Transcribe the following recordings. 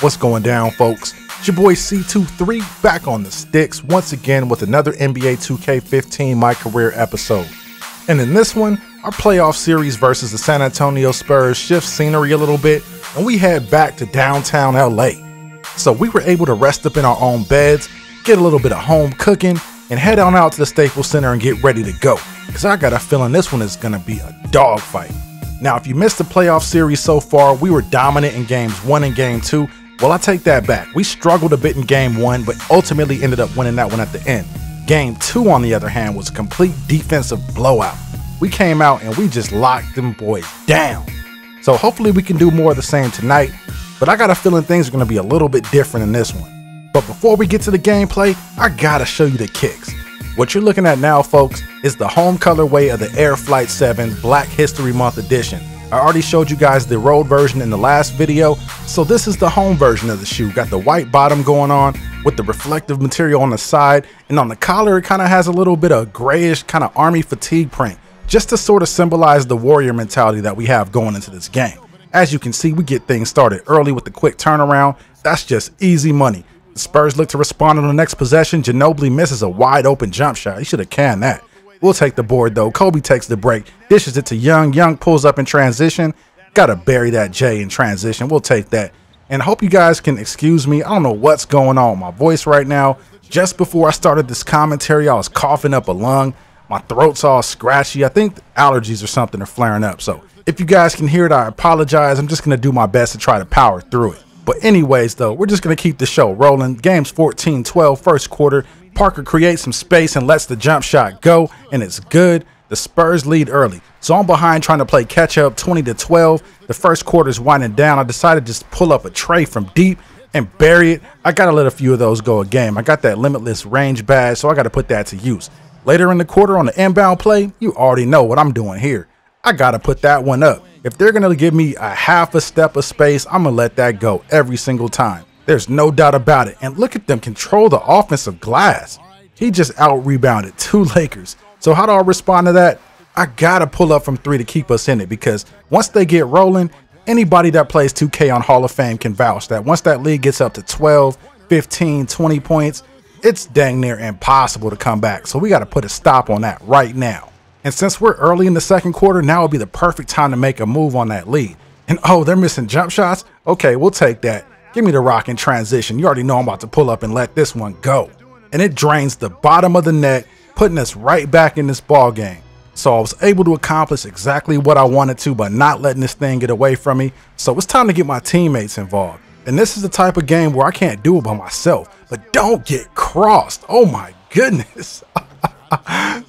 What's going down, folks? It's your boy C23 back on the sticks once again with another NBA 2K15 My Career episode. And in this one, our playoff series versus the San Antonio Spurs shifts scenery a little bit and we head back to downtown LA. So we were able to rest up in our own beds, get a little bit of home cooking, and head on out to the Staples Center and get ready to go. Because I got a feeling this one is going to be a dogfight. Now, if you missed the playoff series so far, we were dominant in games 1 and game 2. Well, I take that back. We struggled a bit in game 1, but ultimately ended up winning that one at the end. Game 2, on the other hand, was a complete defensive blowout. We came out and we just locked them boys down. So hopefully we can do more of the same tonight, but I got a feeling things are going to be a little bit different in this one. But before we get to the gameplay, I gotta show you the kicks. What you're looking at now, folks, is the home colorway of the Air Flight 7 Black History Month edition. I already showed you guys the road version in the last video, so this is the home version of the shoe. Got the white bottom going on with the reflective material on the side, and on the collar it kind of has a little bit of grayish kind of army fatigue print, just to sort of symbolize the warrior mentality that we have going into this game. As you can see, we get things started early with the quick turnaround. That's just easy money. The Spurs look to respond on the next possession. Ginobili misses a wide open jump shot. He should have canned that. We'll take the board though. Kobe takes the break, dishes it to Young. Young pulls up in transition. Gotta bury that J in transition. We'll take that. And I hope you guys can excuse me. I don't know what's going on with my voice right now. Just before I started this commentary, I was coughing up a lung. My throat's all scratchy. I think allergies or something are flaring up. So if you guys can hear it, I apologize. I'm just gonna do my best to try to power through it. But anyways, though, we're just going to keep the show rolling. Game's 14-12, first quarter. Parker creates some space and lets the jump shot go, and it's good. The Spurs lead early. So I'm behind trying to play catch up, 20-12. The first quarter's winding down. I decided to just pull up a tray from deep and bury it. I got to let a few of those go a game. I got that limitless range badge, so I got to put that to use. Later in the quarter on the inbound play, you already know what I'm doing here. I got to put that one up. If they're going to give me a half a step of space, I'm going to let that go every single time. There's no doubt about it. And look at them control the offensive glass. He just out-rebounded 2 Lakers. So how do I respond to that? I got to pull up from 3 to keep us in it, because once they get rolling, anybody that plays 2K on Hall of Fame can vouch that once that lead gets up to 12, 15, 20 points, it's dang near impossible to come back. So we got to put a stop on that right now. And since we're early in the second quarter, now would be the perfect time to make a move on that lead. And oh, they're missing jump shots? Okay, we'll take that. Give me the rock in transition. You already know I'm about to pull up and let this one go. And it drains the bottom of the net, putting us right back in this ball game. So I was able to accomplish exactly what I wanted to by not letting this thing get away from me. So it's time to get my teammates involved. And this is the type of game where I can't do it by myself. But don't get crossed. Oh my goodness.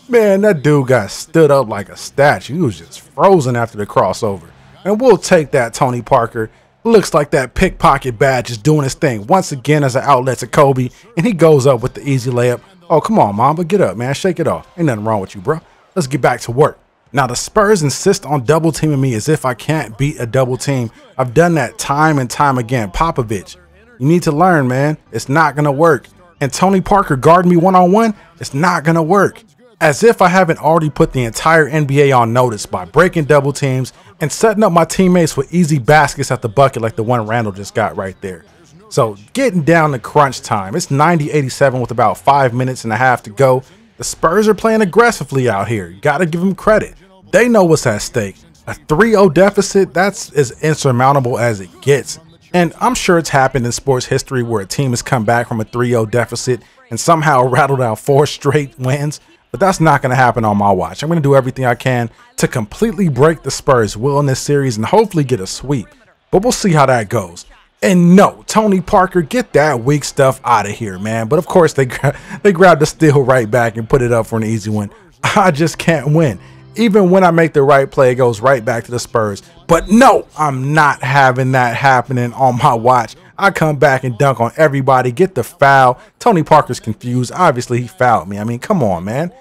Man, that dude got stood up like a statue. He was just frozen after the crossover. And we'll take that, Tony Parker. Looks like that pickpocket badge is doing his thing once again as an outlet to Kobe. And he goes up with the easy layup. Oh, come on, Mamba. Get up, man. Shake it off. Ain't nothing wrong with you, bro. Let's get back to work. Now, the Spurs insist on double teaming me as if I can't beat a double team. I've done that time and time again. Popovich, you need to learn, man. It's not going to work. And Tony Parker guarding me one-on-one, it's not going to work. As if I haven't already put the entire NBA on notice by breaking double teams and setting up my teammates with easy baskets at the bucket like the one Randall just got right there. So getting down to crunch time, it's 90-87 with about 5 minutes and a half to go. The Spurs are playing aggressively out here. You got to give them credit. They know what's at stake. A 3-0 deficit, that's as insurmountable as it gets. And I'm sure it's happened in sports history where a team has come back from a 3-0 deficit and somehow rattled out 4 straight wins. But that's not going to happen on my watch. I'm going to do everything I can to completely break the Spurs' will in this series and hopefully get a sweep. But we'll see how that goes. And no, Tony Parker, get that weak stuff out of here, man. But of course, they grabbed the steal right back and put it up for an easy one. I just can't win. Even when I make the right play, it goes right back to the Spurs. But no, I'm not having that happening on my watch. I come back and dunk on everybody, get the foul. Tony Parker's confused. Obviously, he fouled me. I mean, come on, man.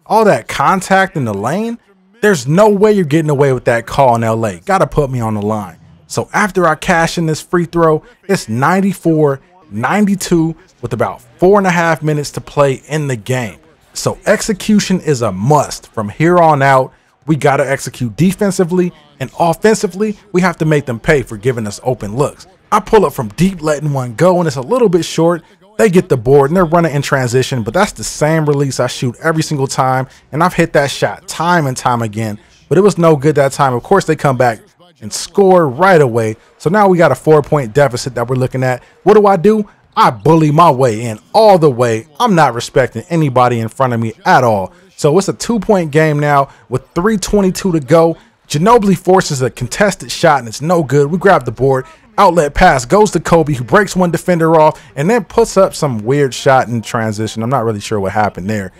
All that contact in the lane? There's no way you're getting away with that call in LA. Got to put me on the line. So after I cash in this free throw, it's 94-92 with about 4.5 minutes to play in the game. So execution is a must from here on out. We got to execute defensively, and offensively, we have to make them pay for giving us open looks. I pull up from deep, letting one go, and it's a little bit short. They get the board, and they're running in transition, but that's the same release I shoot every single time, and I've hit that shot time and time again, but it was no good that time. Of course, they come back and score right away. So now we got a 4-point deficit that we're looking at. What do? I bully my way in all the way. I'm not respecting anybody in front of me at all. So it's a 2-point game now with 3:22 to go. Ginobili forces a contested shot and it's no good. We grab the board. Outlet pass goes to Kobe, who breaks one defender off and then puts up some weird shot in transition. I'm not really sure what happened there.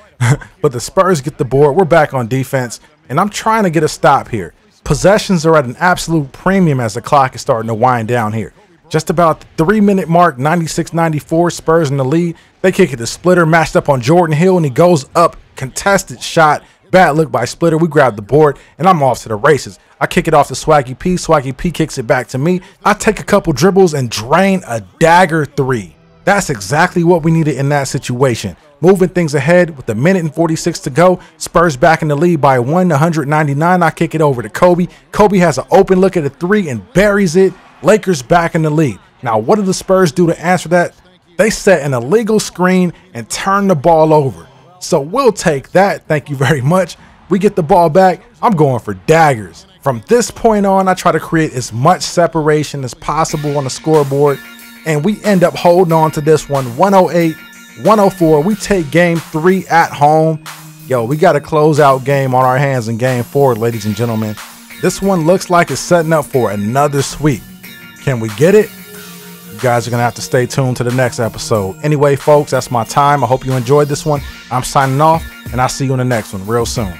But the Spurs get the board. We're back on defense, and I'm trying to get a stop here. Possessions are at an absolute premium as the clock is starting to wind down here. Just about the 3-minute mark, 96-94, Spurs in the lead. They kick it to Splitter, matched up on Jordan Hill, and he goes up. Contested shot. Bad look by Splitter. We grab the board, and I'm off to the races. I kick it off to Swaggy P. Swaggy P kicks it back to me. I take a couple dribbles and drain a dagger 3. That's exactly what we needed in that situation. Moving things ahead with 1:46 to go. Spurs back in the lead by 199. I kick it over to Kobe. Kobe has an open look at a 3 and buries it. Lakers back in the lead. Now, what do the Spurs do to answer that? They set an illegal screen and turn the ball over. So we'll take that. Thank you very much. We get the ball back. I'm going for daggers. From this point on, I try to create as much separation as possible on the scoreboard, and we end up holding on to this one 108-104. We take game 3 at home. Yo, we got a closeout game on our hands in game 4, ladies and gentlemen. This one looks like it's setting up for another sweep. Can we get it? You guys are going to have to stay tuned to the next episode. Anyway, folks, that's my time. I hope you enjoyed this one. I'm signing off, and I'll see you in the next one real soon.